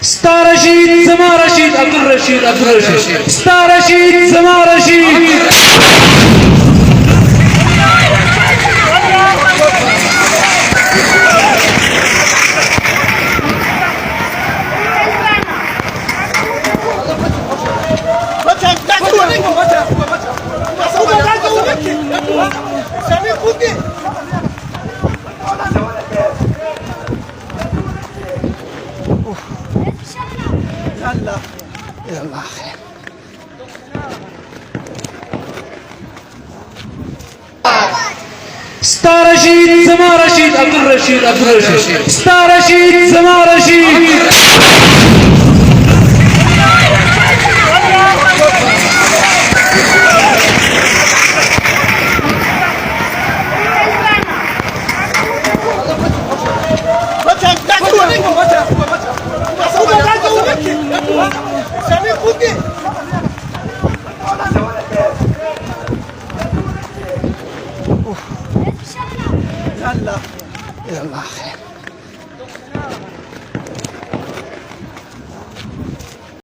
ستا رشید زما رشید عبدالرشید ستا رشید زما رشید يلا خير. ستا رشید زما رشید عبدالرشید ستا رشید زما رشید يلا خير.